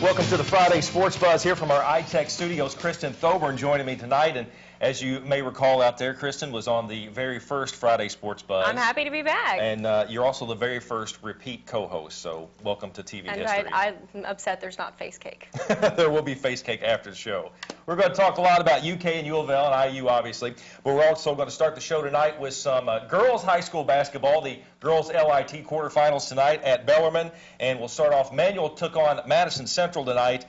Welcome to the Friday Sports Buzz here from our iTech studios. Kristen Thoburn joining me tonight, and as you may recall out there, Kristen was on the very first Friday Sports Buzz. I'm happy to be back. And you're also the very first repeat co-host, so welcome to TV history. I'm upset there's not face cake. There will be face cake after the show. We're going to talk a lot about UK and U of L and IU, obviously, but we're also going to start the show tonight with some girls high school basketball. The girls LIT quarterfinals tonight at Bellarmine, and we'll start off. Manual took on Madison Central tonight.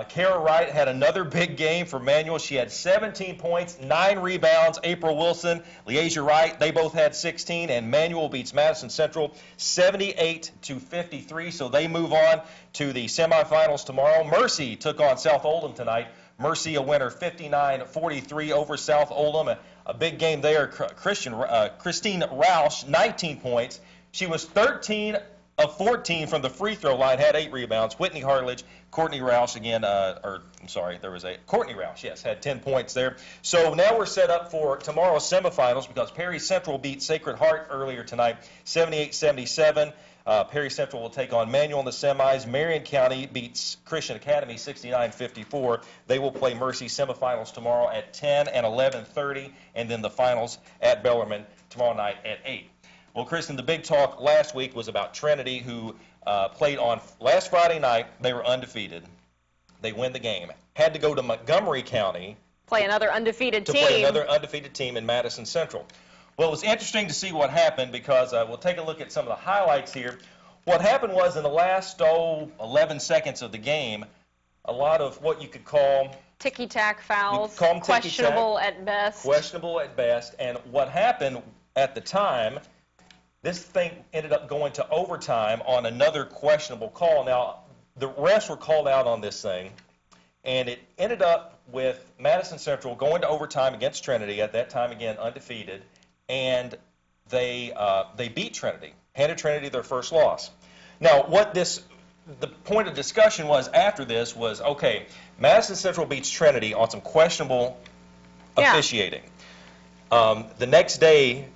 Kara Wright had another big game for Manual. She had 17 points, 9 rebounds. April Wilson, Leasia Wright, they both had 16, and Manual beats Madison Central 78-53, so they move on to the semifinals tomorrow. Mercy took on South Oldham tonight. Mercy a winner 59-43 over South Oldham. A big game there. Christine Roush, 19 points. She was 13 of 14 from the free throw line, had 8 rebounds. Whitney Hartledge, Courtney Roush again, Courtney Roush, yes, had 10 points there. So now we're set up for tomorrow's semifinals because Perry Central beat Sacred Heart earlier tonight, 78-77. Perry Central will take on Manual in the semis. Marion County beats Christian Academy 69-54. They will play Mercy semifinals tomorrow at 10 and 11:30, and then the finals at Bellarmine tomorrow night at 8. Well, Kristen, the big talk last week was about Trinity, who played on last Friday night. They were undefeated. They win the game. Had to go to Montgomery County. Play another undefeated team. To play another undefeated team in Madison Central. Well, it was interesting to see what happened because we'll take a look at some of the highlights here. What happened was in the last, 11 seconds of the game, a lot of what you could call ticky-tack fouls, questionable at best. Questionable at best. And what happened at the time, this thing ended up going to overtime on another questionable call. Now, the refs were called out on this thing, and it ended up with Madison Central going to overtime against Trinity, at that time, again, undefeated, and they beat Trinity, handed Trinity their first loss. Now, the point of discussion was after this was, okay, Madison Central beats Trinity on some questionable officiating. The next day,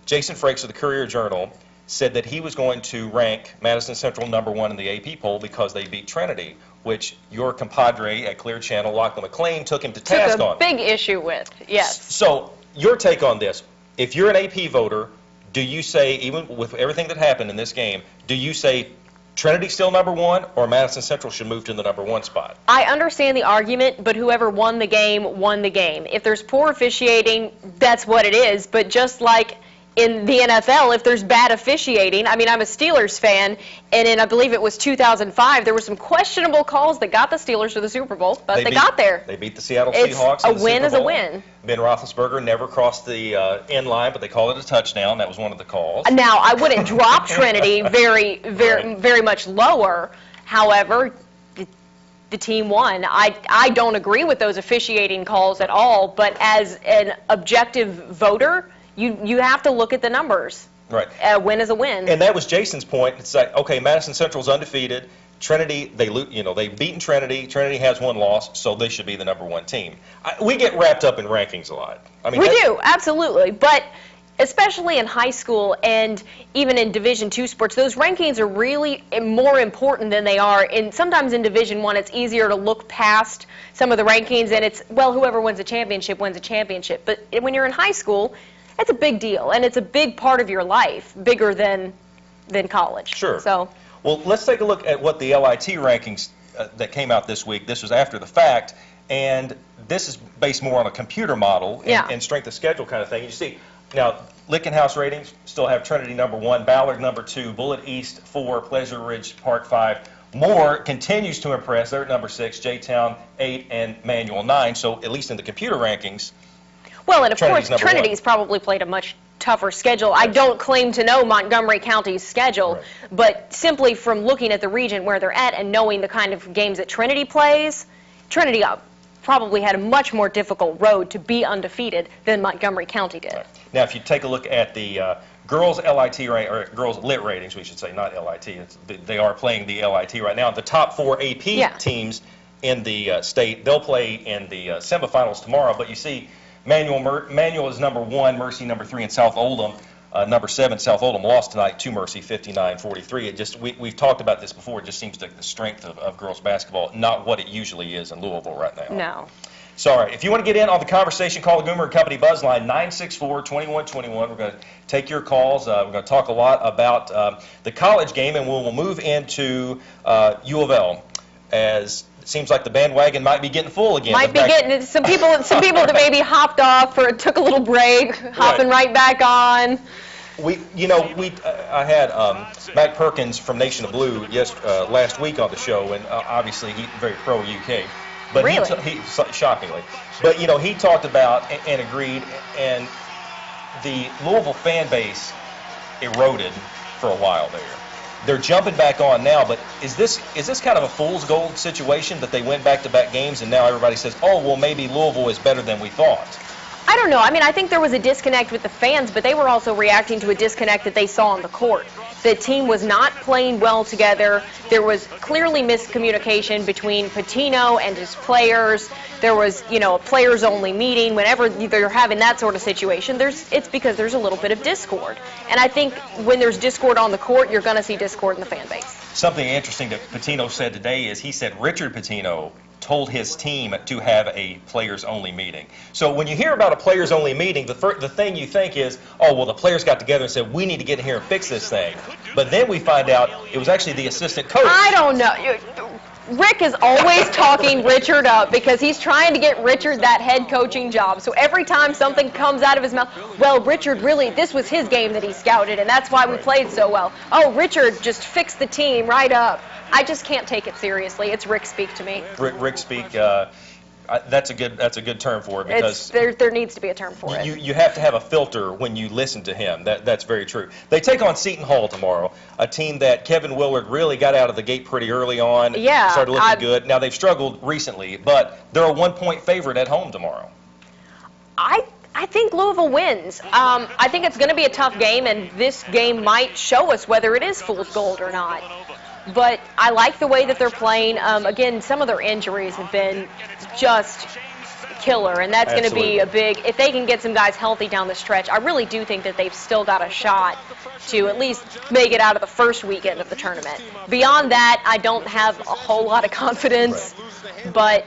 Jason Frakes of the Courier-Journal said that he was going to rank Madison Central #1 in the AP poll because they beat Trinity, which your compadre at Clear Channel, Lachlan McLean, took him to task on. Took a big issue with, yes. So, your take on this. If you're an AP voter, do you say, even with everything that happened in this game, do you say Trinity's still #1 or Madison Central should move to the #1 spot? I understand the argument, but whoever won the game won the game. If there's poor officiating, that's what it is, but just like in the NFL, if there's bad officiating, I mean, I'm a Steelers fan, and in, I believe it was 2005, there were some questionable calls that got the Steelers to the Super Bowl, but they got there. They beat the Seattle Seahawks. A win is a win. Ben Roethlisberger never crossed the end line, but they called it a touchdown. That was one of the calls. Now, I wouldn't drop Trinity very much lower. However, the team won. I don't agree with those officiating calls at all, but as an objective voter, you have to look at the numbers. Right. A win is a win. And that was Jason's point. It's like, okay, Madison Central's undefeated. Trinity, they've beaten Trinity. Trinity has 1 loss, so they should be the #1 team. We get wrapped up in rankings a lot. I mean, we do, absolutely. But especially in high school and even in Division II sports, those rankings are really more important than they are. Sometimes in Division I, it's easier to look past some of the rankings, and it's, well, whoever wins a championship wins a championship. But when you're in high school, it's a big deal, and it's a big part of your life, bigger than college. Sure. So, well, let's take a look at what the LIT rankings that came out this week. This was after the fact, and this is based more on a computer model and strength of schedule kind of thing. You see, now, Lickenhouse ratings still have Trinity #1, Ballard #2, Bullitt East 4, Pleasure Ridge Park 5. Moore continues to impress. They're at #6, J-Town 8, and Manual 9. So at least in the computer rankings, well, and of course, Trinity's probably played a much tougher schedule. I don't claim to know Montgomery County's schedule, but simply from looking at the region where they're at and knowing the kind of games that Trinity plays, Trinity probably had a much more difficult road to be undefeated than Montgomery County did. Right. Now, if you take a look at the girls LIT or girls lit ratings, we should say, not LIT. They are playing the LIT right now. The top 4 AP teams in the state, they'll play in the semifinals tomorrow. But you see, Manual is #1, Mercy #3, and South Oldham number 7 South Oldham lost tonight to Mercy 59-43. It just we've talked about this before. It just seems like the strength of girls basketball, not what it usually is in Louisville right now. No. So, all right, if you want to get in on the conversation, call the Goomer & Company Buzz line 964-2121. We're going to take your calls. We're going to talk a lot about the college game, and we'll move into U of L, as it seems like the bandwagon might be getting full again. Might be getting some people that maybe hopped off or took a little break, hopping right back on. I had Mac Perkins from Nation of Blue last week on the show, and obviously he's very pro UK. But really? he shockingly. But, he talked about and agreed, and the Louisville fan base eroded for a while there. They're jumping back on now, but is this kind of a fool's gold situation that they went back-to-back games and now everybody says, oh, well, maybe Louisville is better than we thought? I don't know. I mean, I think there was a disconnect with the fans, but they were also reacting to a disconnect that they saw on the court. The team was not playing well together. There was clearly miscommunication between Pitino and his players. There was, a players-only meeting. Whenever you're having that sort of situation, it's because there's a little bit of discord. And I think when there's discord on the court, you're going to see discord in the fan base. Something interesting that Pitino said today is he said Richard Pitino told his team to have a players-only meeting. So when you hear about a players-only meeting, the thing you think is, oh, well, the players got together and said, we need to get in here and fix this thing. But then we find out it was actually the assistant coach. I don't know. Rick is always talking Richard up because he's trying to get Richard that head coaching job. So every time something comes out of his mouth, well, Richard really, this was his game that he scouted, and that's why we played so well. Oh, Richard just fixed the team right up. I just can't take it seriously. It's Rick speak to me. Rick speak. That's a good term for it, because there needs to be a term for it. You have to have a filter when you listen to him. That's very true. They take on Seton Hall tomorrow, a team that Kevin Willard really got out of the gate pretty early on. Yeah, started looking good. Now they've struggled recently, but they're a 1-point favorite at home tomorrow. I think Louisville wins. I think it's going to be a tough game, and this game might show us whether it is fool's gold or not. But I like the way that they're playing. Again, some of their injuries have been just killer, and that's going to be a big, if they can get some guys healthy down the stretch, I really do think that they've still got a shot to at least make it out of the first weekend of the tournament. Beyond that, I don't have a whole lot of confidence, but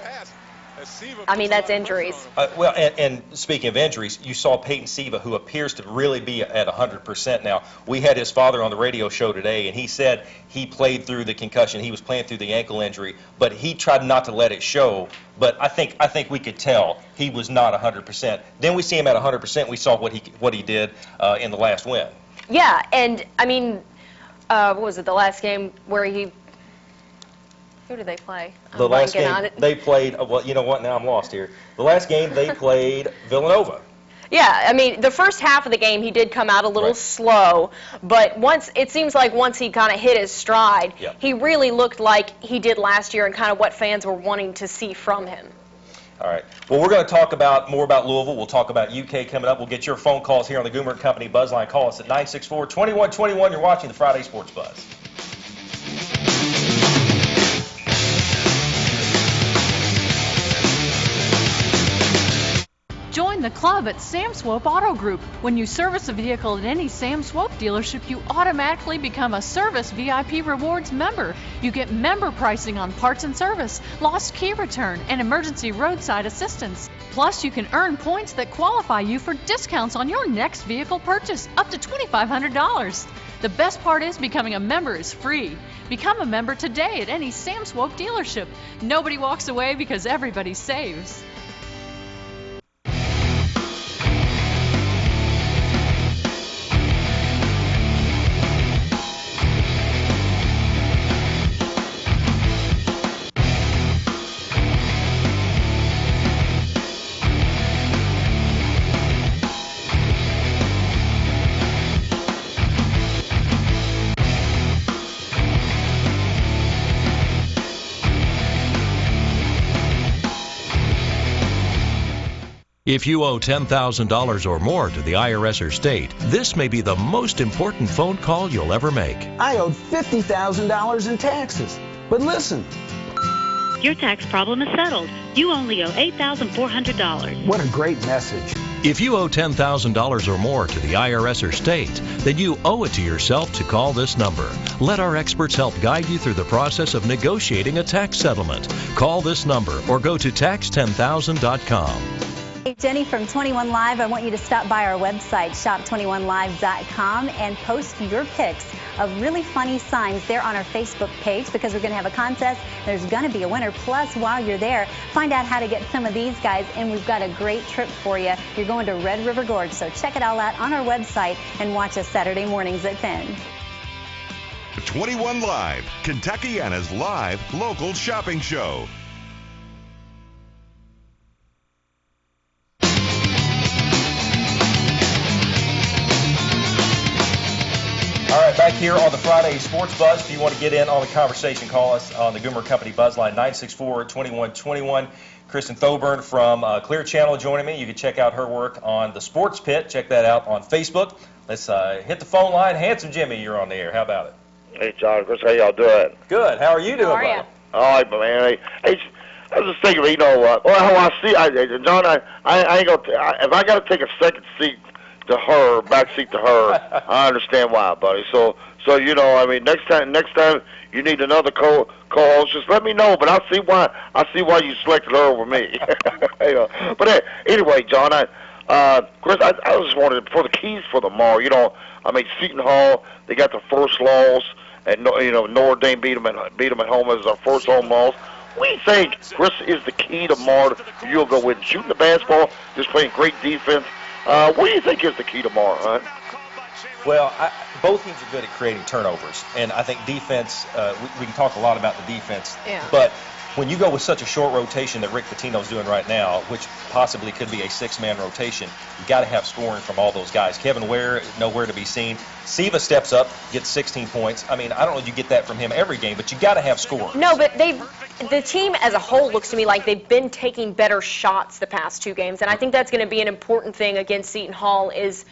I mean, that's injuries. Well, and speaking of injuries, you saw Peyton Siva, who appears to really be at 100% now. We had his father on the radio show today, and he said he played through the concussion. He was playing through the ankle injury, but he tried not to let it show. But I think we could tell he was not 100%. Then we see him at 100%. We saw what he did in the last win. Yeah, and I mean, what was it, the last game where he... Who did they play? The last game they played, well, you know what, now I'm lost here. The last game they played Villanova. Yeah, I mean, the first half of the game he did come out a little slow, but it seems like once he kind of hit his stride, he really looked like he did last year and kind of what fans were wanting to see from him. All right. Well, we're going to talk more about Louisville. We'll talk about UK coming up. We'll get your phone calls here on the Goomer & Company Buzzline. Call us at 964-2121. You're watching the Friday Sports Buzz. Join the club at Sam Swope Auto Group. When you service a vehicle at any Sam Swope dealership, you automatically become a Service VIP Rewards member. You get member pricing on parts and service, lost key return, and emergency roadside assistance. Plus, you can earn points that qualify you for discounts on your next vehicle purchase, up to $2,500. The best part is becoming a member is free. Become a member today at any Sam Swope dealership. Nobody walks away because everybody saves. If you owe $10,000 or more to the IRS or state, this may be the most important phone call you'll ever make. I owed $50,000 in taxes. But listen. Your tax problem is settled. You only owe $8,400. What a great message. If you owe $10,000 or more to the IRS or state, then you owe it to yourself to call this number. Let our experts help guide you through the process of negotiating a tax settlement. Call this number or go to tax10000.com. Hey, Jenny from 21 Live. I want you to stop by our website, shop21live.com, and post your pics of really funny signs there on our Facebook page, because we're going to have a contest. There's going to be a winner. Plus, while you're there, find out how to get some of these guys, and we've got a great trip for you. You're going to Red River Gorge, so check it all out on our website and watch us Saturday mornings at 10. 21 Live, Kentuckiana's live local shopping show. All right, back here on the Friday Sports Buzz. If you want to get in on the conversation, call us on the Goomer Company Buzz line, 964-2121. Kristen Thoburn from Clear Channel joining me. You can check out her work on the Sports Pit. Check that out on Facebook. Let's hit the phone line. Handsome Jimmy, you're on the air. How about it? Hey, John, Chris, how y'all doing? Good. How are you doing, How are buddy? you? All right, my man. Hey, I was just thinking, you know, how I see, John, I ain't gonna. If I got to take a second seat to her, back seat to her, I understand why, buddy. So you know, I mean, next time you need another co-host, just let me know. But I see why you selected her over me. You know. But anyway, John, Chris, I just wanted for the keys for the mall. You know, I mean, Seton Hall, they got the first loss, and you know, Notre Dame beat them at home as our first home loss. What do you think, Chris, is the key tomorrow? You'll go with shooting the basketball, just playing great defense. What do you think is the key tomorrow, huh? Well, both teams are good at creating turnovers, and I think defense, we can talk a lot about the defense, but when you go with such a short rotation that Rick Pitino's doing right now, which possibly could be a six-man rotation, you got to have scoring from all those guys. Kevin Ware, nowhere to be seen. Siva steps up, gets 16 points. I mean, I don't know if you get that from him every game, but you got to have scoring. No, but the team as a whole looks to me like they've been taking better shots the past two games, and I think that's going to be an important thing against Seton Hall is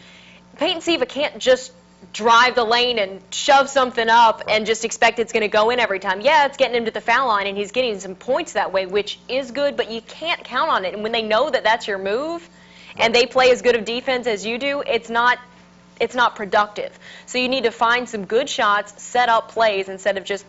Peyton Siva can't just drive the lane and shove something up and just expect it's going to go in every time. Yeah, it's getting him to the foul line, and he's getting some points that way, which is good, but you can't count on it. And when they know that that's your move and they play as good of defense as you do, it's not productive. So you need to find some good shots, set up plays instead of just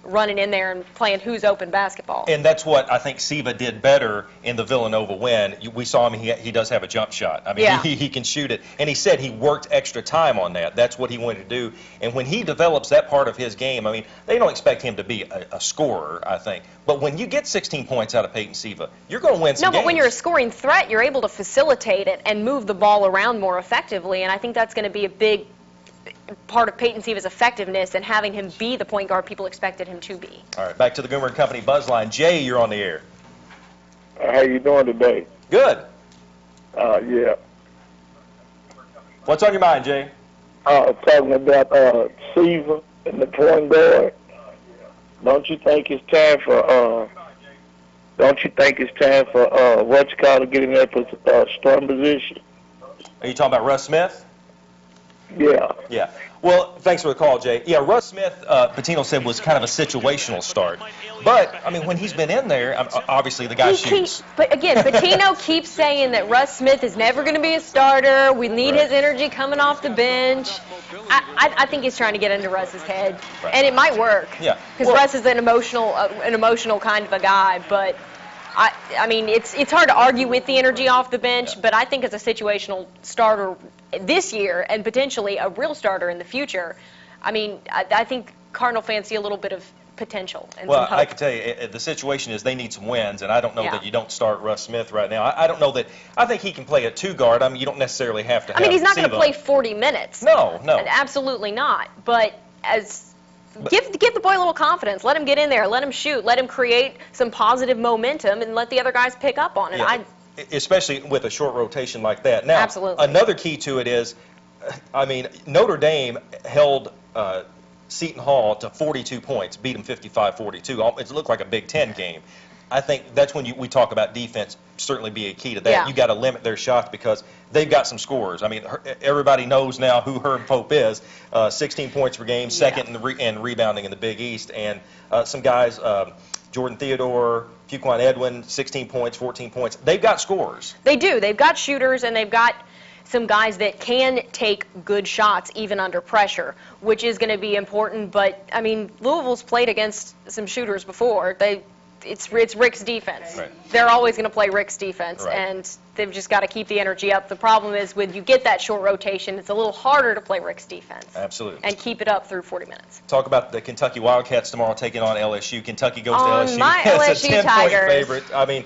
running in there and playing who's open basketball. And that's what I think Siva did better in the Villanova win. We saw him, he does have a jump shot. I mean, he can shoot it. And he said he worked extra time on that. That's what he wanted to do. And when he develops that part of his game, I mean, they don't expect him to be a scorer, I think. But when you get 16 points out of Peyton Siva, you're going to win some games. No, but when you're a scoring threat, you're able to facilitate it and move the ball around more effectively. And I think that's going to be a big part of Peyton Siva's effectiveness and having him be the point guard people expected him to be. All right, back to the Goomer Company Buzz line. Jay, you're on the air. How you doing today? Good. Yeah. What's on your mind, Jay? Talking about Siva and the point guard. Don't you think it's time for what you call to get in that starting position? Are you talking about Russ Smith? Yeah. Yeah. Well, thanks for the call, Jay. Yeah, Russ Smith, Pitino said, was kind of a situational start. But, I mean, when he's been in there, obviously the guy shoots. But, again, Pitino keeps saying that Russ Smith is never going to be a starter. We need his energy coming off the bench. I think he's trying to get into Russ's head. Right. And it might work. Yeah. Because Russ is an emotional kind of a guy. But, I mean, it's hard to argue with the energy off the bench. But I think as a situational starter this year and potentially a real starter in the future, I mean, I think Cardinal fans see a little bit of potential and some hope. I can tell you, the situation is they need some wins, and I don't know that you don't start Russ Smith right now. I don't know that. I think he can play a two-guard. I mean, you don't necessarily have to have he's not going to Siva. play 40 minutes. No. Absolutely not. But give the boy a little confidence. Let him get in there. Let him shoot. Let him create some positive momentum, and let the other guys pick up on it. Yeah. Especially with a short rotation like that. Now, Absolutely. Another key to it is, I mean, Notre Dame held Seton Hall to 42 points, beat them 55-42. It looked like a Big Ten game. I think that's when we talk about defense certainly be a key to that. Yeah. You got to limit their shots because they've got some scorers. I mean, everybody knows now who Herb Pope is. 16 points per game, second in rebounding in the Big East, and some guys. Jordan Theodore, Fuquan Edwin, 16 points, 14 points. They've got scorers. They do. They've got shooters, and they've got some guys that can take good shots even under pressure, which is going to be important. But, I mean, Louisville's played against some shooters before. It's Rick's defense. Right. They're always going to play Rick's defense, Right. and they've just got to keep the energy up. The problem is when you get that short rotation, it's a little harder to play Rick's defense. Absolutely. And keep it up through 40 minutes. Talk about the Kentucky Wildcats tomorrow taking on LSU. Kentucky goes to On LSU my as LSU a 10-point Tigers. favorite. I mean,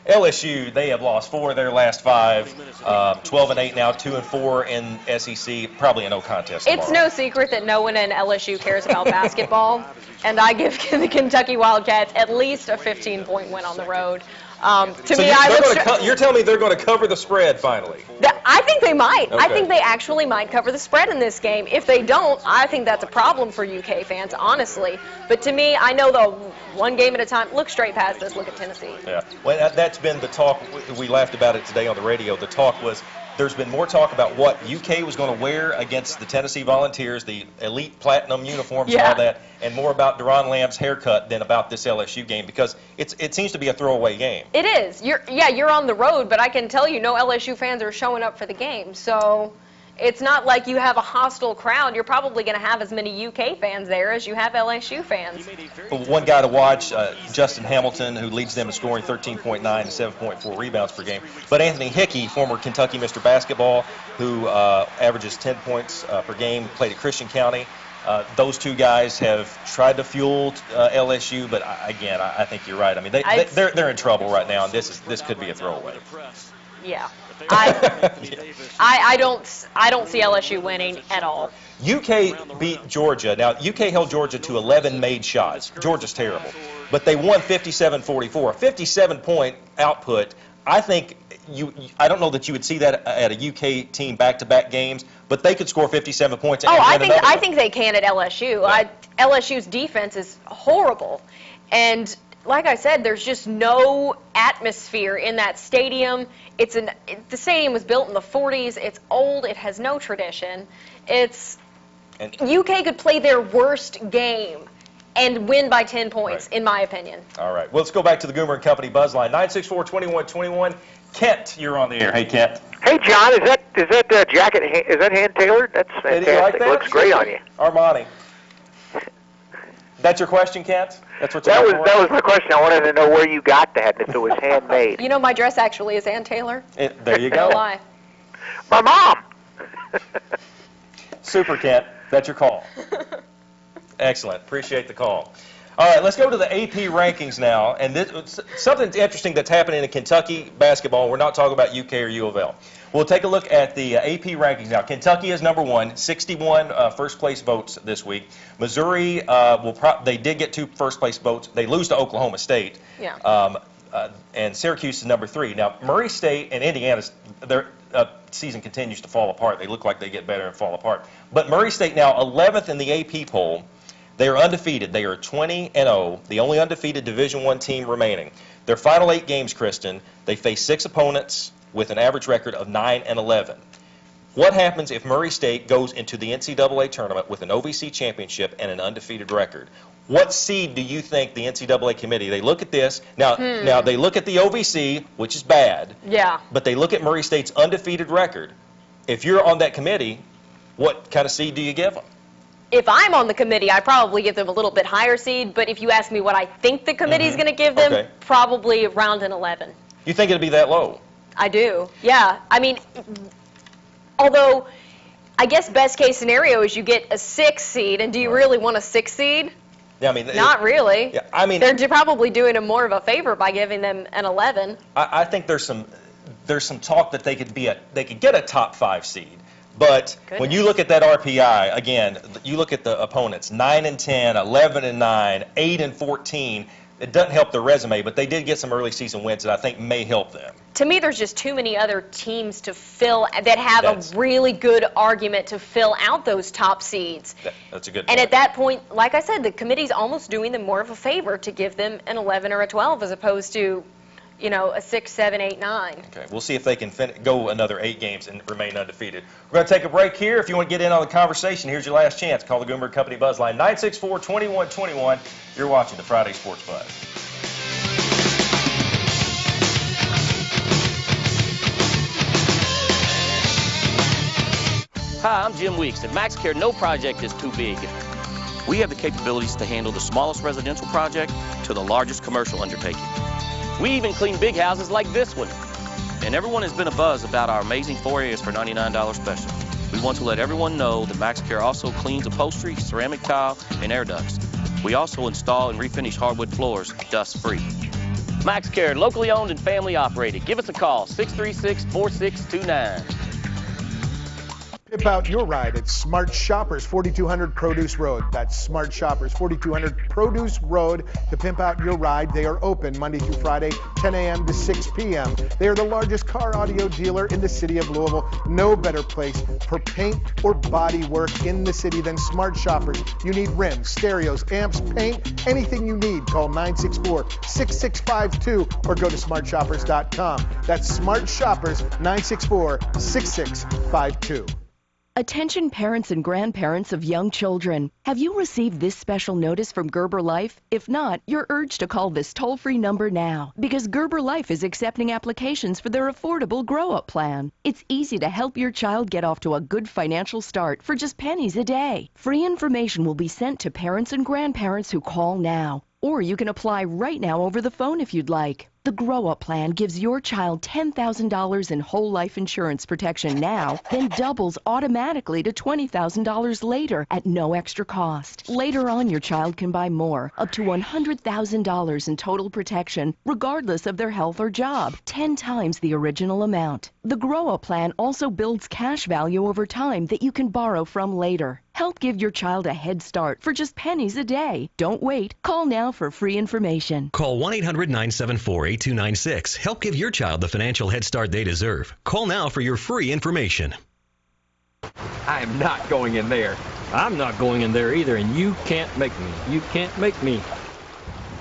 LSU, they have lost 4 of their last 5, 12-8 now, 2-4 in SEC. Probably a no contest tomorrow. It's no secret that no one in LSU cares about basketball, and I give the Kentucky Wildcats at least a 15-point win on the road. To So me, you're telling me they're going to cover the spread finally? I think they might. I Okay. think they actually might cover the spread in this game. If they don't, I think that's a problem for UK fans, honestly. But to me, I know the one game at a time. Look straight past us. Look at Tennessee. Yeah. Well, that's been the talk. We laughed about it today on the radio. The talk was there's been more talk about what UK was going to wear against the Tennessee Volunteers, the elite platinum uniforms and Yeah. all that, and more about Deron Lamb's haircut than about this LSU game because it seems to be a throwaway game. It is. You're on the road, but I can tell you no LSU fans are showing up for the game. So it's not like you have a hostile crowd. You're probably going to have as many UK fans there as you have LSU fans. One guy to watch, Justin Hamilton, who leads them in scoring 13.9 and 7.4 rebounds per game. But Anthony Hickey, former Kentucky Mr. Basketball, who averages 10 points per game, played at Christian County. Those two guys have tried to fuel LSU, but again, I think you're right. I mean, they're in trouble right now, and this could be a throwaway. Yeah. I don't see LSU winning at all. UK beat Georgia. Now, UK held Georgia to 11 made shots. Georgia's terrible. But they won 57-44. A 57-point output. I think I don't know that you would see that at a UK team back-to-back games, but they could score 57 points. And I think they can at LSU. Yeah. LSU's defense is horrible. And like I said, there's just no atmosphere in that stadium. The stadium was built in the 40s. It's old. It has no tradition. UK could play their worst game and win by 10 points, Right. in my opinion. All right. Well, let's go back to the Goomer and Company buzz line. 964-2121. Kent, you're on the air. Hey, Kent. Hey, John, is that jacket is that hand tailored? That's You fantastic. like that? Looks great on you. Armani. That's your question, Kent? That's what That you're was my question. I wanted to know where you got that, if it was handmade. You know, my dress actually is Ann Taylor. There you No go. lie. My mom. Super, Kent. That's your call. Excellent. Appreciate the call. All right, let's go to the AP rankings now. And something interesting that's happening in Kentucky basketball. We're not talking about UK or U of L. We'll take a look at the AP rankings now. Kentucky is number 1, 61 first-place votes this week. Missouri, they did get 2 first-place votes. They lose to Oklahoma State. Yeah. And Syracuse is number 3. Now, Murray State and Indiana's their season continues to fall apart. They look like they get better and fall apart. But Murray State now 11th in the AP poll. They are undefeated. They are 20-0, the only undefeated Division I team remaining. Their final 8 games, Kristen, they face 6 opponents with an average record of 9-11. What happens if Murray State goes into the NCAA tournament with an OVC championship and an undefeated record? What seed do you think the NCAA committee, they look at this, now they look at the OVC, which is bad, Yeah. but they look at Murray State's undefeated record. If you're on that committee, what kind of seed do you give them? If I'm on the committee, I probably give them a little bit higher seed, but if you ask me what I think the committee's going to give them, Okay. probably around an 11. You think it'll be that low? I do. Yeah. I mean, although I guess best case scenario is you get a 6 seed, and do you really want a 6 seed? Yeah, I mean, Not really. Yeah, I mean, They're probably doing them more of a favor by giving them an 11. I think there's some talk that they could get a top 5 seed. But when you look at that RPI, again, you look at the opponents, 9-10, 11-9, 8-14. It doesn't help their resume, but they did get some early season wins that I think may help them. To me, there's just too many other teams to fill that have a really good argument to fill out those top seeds. That's a good point. And at that point, like I said, the committee's almost doing them more of a favor to give them an 11 or a 12 as opposed to, you know, a 6, 7, 8, 9. Okay, we'll see if they can go another 8 games and remain undefeated. We're going to take a break here. If you want to get in on the conversation, here's your last chance. Call the Goomer Company Buzz Line, 964-2121. You're watching the Friday Sports Buzz. Hi, I'm Jim Weeks. At MaxCare, no project is too big. We have the capabilities to handle the smallest residential project to the largest commercial undertaking. We even clean big houses like this one. And everyone has been abuzz about our amazing 4 areas for $99 special. We want to let everyone know that MaxCare also cleans upholstery, ceramic tile, and air ducts. We also install and refinish hardwood floors dust-free. MaxCare, locally owned and family operated. Give us a call, 636-4629. Pimp out your ride at Smart Shoppers, 4200 Produce Road. That's Smart Shoppers, 4200 Produce Road to pimp out your ride. They are open Monday through Friday, 10 a.m. to 6 p.m. They are the largest car audio dealer in the city of Louisville. No better place for paint or body work in the city than Smart Shoppers. You need rims, stereos, amps, paint, anything you need. Call 964-6652 or go to smartshoppers.com. That's Smart Shoppers, 964-6652. Attention parents and grandparents of young children. Have you received this special notice from Gerber Life? If not, you're urged to call this toll-free number now because Gerber Life is accepting applications for their affordable grow-up plan. It's easy to help your child get off to a good financial start for just pennies a day. Free information will be sent to parents and grandparents who call now. Or you can apply right now over the phone if you'd like. The Grow Up Plan gives your child $10,000 in whole life insurance protection now, then doubles automatically to $20,000 later at no extra cost. Later on, your child can buy more, up to $100,000 in total protection, regardless of their health or job, 10 times the original amount. The Grow Up Plan also builds cash value over time that you can borrow from later. Help give your child a head start for just pennies a day. Don't wait. Call now for free information. Call 1-800-974-8296. Help give your child the financial head start they deserve. Call now for your free information. I am not going in there. I'm not going in there either, and you can't make me. You can't make me.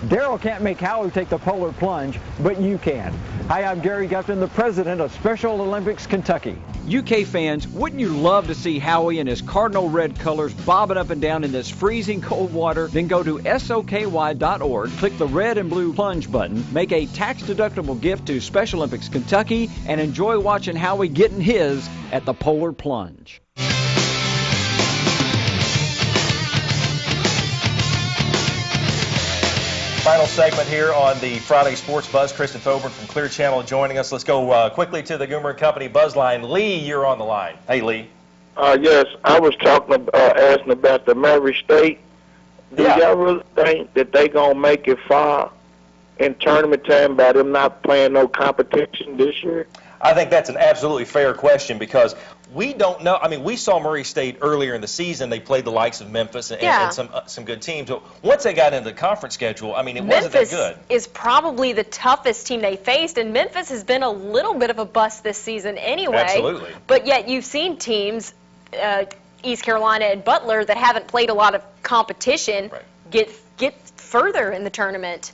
Daryl can't make Howie take the polar plunge, but you can. Hi, I'm Gary Gupton, the president of Special Olympics Kentucky. UK fans, wouldn't you love to see Howie in his cardinal red colors bobbing up and down in this freezing cold water? Then go to SOKY.org, click the red and blue plunge button, make a tax-deductible gift to Special Olympics Kentucky, and enjoy watching Howie getting his at the polar plunge. Final segment here on the Friday Sports Buzz. Kristen Thoburn from Clear Channel joining us. Let's go quickly to the Goomer & Company Buzz line. Lee, you're on the line. Hey, Lee. Yes, I was asking about the Murray State. Do y'all really think that they going to make it far in tournament time by them not playing no competition this year? I think that's an absolutely fair question because we don't know. I mean, we saw Murray State earlier in the season. They played the likes of Memphis and some good teams. But once they got into the conference schedule, I mean, it wasn't that good. Memphis is probably the toughest team they faced, and Memphis has been a little bit of a bust this season anyway. Absolutely. But yet you've seen teams, East Carolina and Butler, that haven't played a lot of competition get further in the tournament.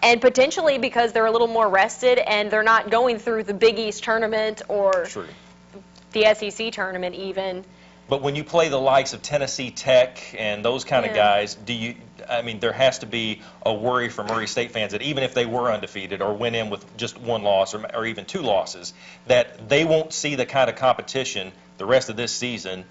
And potentially because they're a little more rested and they're not going through the Big East tournament or the SEC tournament even. But when you play the likes of Tennessee Tech and those kind of guys, I mean, there has to be a worry for Murray State fans that even if they were undefeated or went in with just one loss or even two losses, that they won't see the kind of competition the rest of this season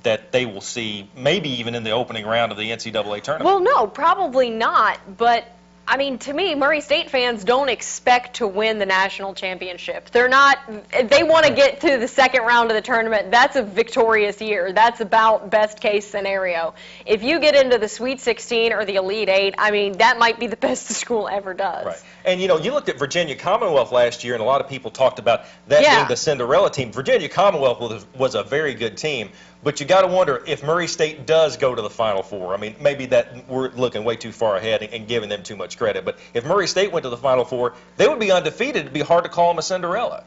that they will see maybe even in the opening round of the NCAA tournament. Well, no, probably not, but I mean, to me, Murray State fans don't expect to win the national championship. They're not, they want to get to the second round of the tournament. That's a victorious year. That's about best case scenario. If you get into the Sweet 16 or the Elite 8, I mean, that might be the best the school ever does. Right. And, you know, you looked at Virginia Commonwealth last year, and a lot of people talked about that being the Cinderella team. Virginia Commonwealth was a very good team. But you got to wonder if Murray State does go to the Final Four. I mean, maybe that we're looking way too far ahead and giving them too much credit. But if Murray State went to the Final Four, they would be undefeated. It'd be hard to call them a Cinderella.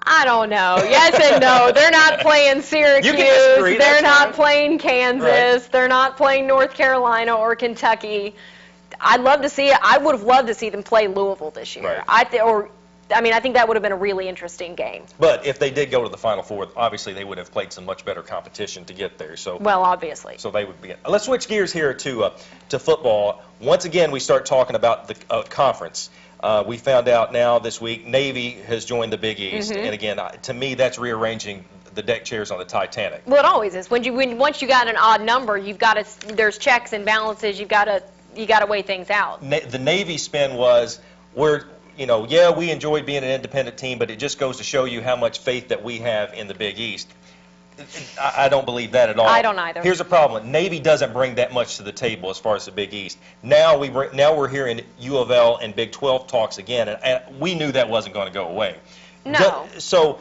I don't know. Yes and no. They're not playing Syracuse. You can disagree. They're not playing Kansas. They're not playing North Carolina or Kentucky. I'd love to see it. I would have loved to see them play Louisville this year. I mean, I think that would have been a really interesting game. But if they did go to the Final Four, obviously they would have played some much better competition to get there. So well, obviously. So they would be. Let's switch gears here to football. Once again, we start talking about the conference. We found out now this week Navy has joined the Big East, and again, to me, that's rearranging the deck chairs on the Titanic. Well, it always is. Once you got an odd number, you've got to. There's checks and balances. You got to weigh things out. The Navy spin was yeah, we enjoyed being an independent team, but it just goes to show you how much faith that we have in the Big East. I don't believe that at all. I don't either. Here's the problem. Navy doesn't bring that much to the table as far as the Big East. Now we're hearing U of L and Big 12 talks again, and we knew that wasn't going to go away. No. So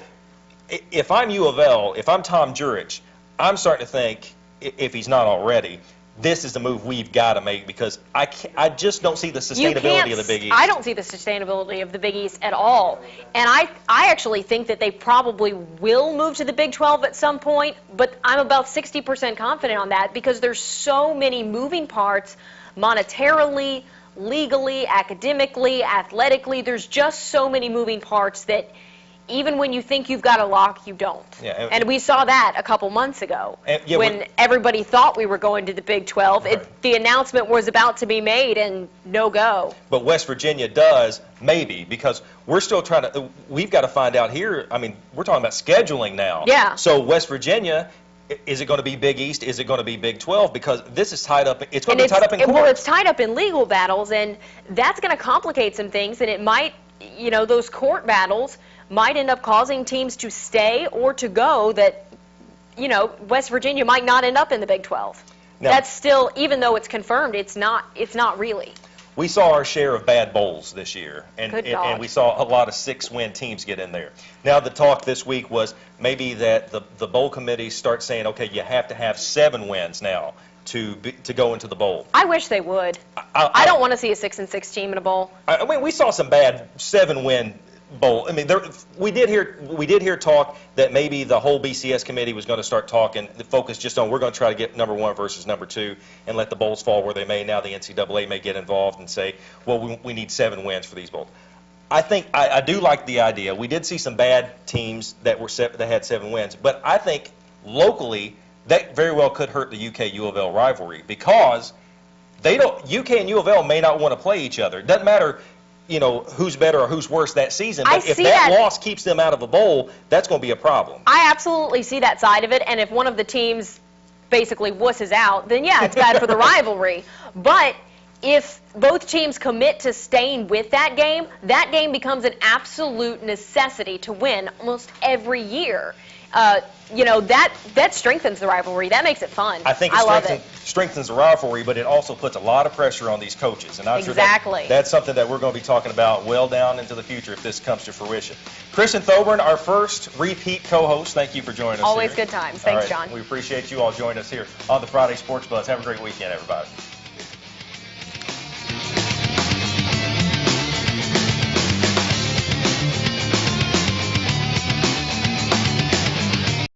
if I'm U of L, if I'm Tom Jurich, I'm starting to think, if he's not already, this is the move we've got to make, because I just don't see the sustainability of the Big East. I don't see the sustainability of the Big East at all. And I actually think that they probably will move to the Big 12 at some point, but I'm about 60% confident on that because there's so many moving parts monetarily, legally, academically, athletically. There's just so many moving parts that even when you think you've got a lock, you don't. Yeah, and we saw that a couple months ago when everybody thought we were going to the Big 12. Right. The announcement was about to be made and no go. But West Virginia does, maybe, because we're still trying to, we've got to find out here, I mean, we're talking about scheduling now. Yeah. So West Virginia, is it going to be Big East? Is it going to be Big 12? Because this is tied up, it's going to be tied up in court. Well, it's tied up in legal battles, and that's going to complicate some things, and it might, those court battles might end up causing teams to stay or to go that, West Virginia might not end up in the Big 12. Now, that's still, even though it's confirmed, it's not really. We saw our share of bad bowls this year, and we saw a lot of 6-win teams get in there. Now the talk this week was maybe that the bowl committees start saying, okay, you have to have 7 wins now to go into the bowl. I wish they would. I don't want to see a 6-6 team in a bowl. I mean, we saw some bad 7-win bowl. I mean, we did hear talk that maybe the whole BCS committee was going to start talking, the focus just on we're going to try to get number 1 versus number 2 and let the bowls fall where they may. Now the NCAA may get involved and say, well, we need 7 wins for these bowls. I think I do like the idea. We did see some bad teams that had 7 wins, but I think locally that very well could hurt the UK U of L rivalry, because UK and U of L may not want to play each other. It doesn't matter who's better or who's worse that season. But if that loss keeps them out of a bowl, that's going to be a problem. I absolutely see that side of it, and if one of the teams basically wusses out, then yeah, it's bad for the rivalry. But if both teams commit to staying with that game becomes an absolute necessity to win almost every year. That strengthens the rivalry. That makes it fun. I think it strengthens the rivalry, but it also puts a lot of pressure on these coaches. And I'm sure that's something that we're going to be talking about well down into the future if this comes to fruition. Kristen Thoburn, our first repeat co-host, thank you for joining us. Always good times. Thanks, John. We appreciate you all joining us here on the Friday Sports Buzz. Have a great weekend, everybody.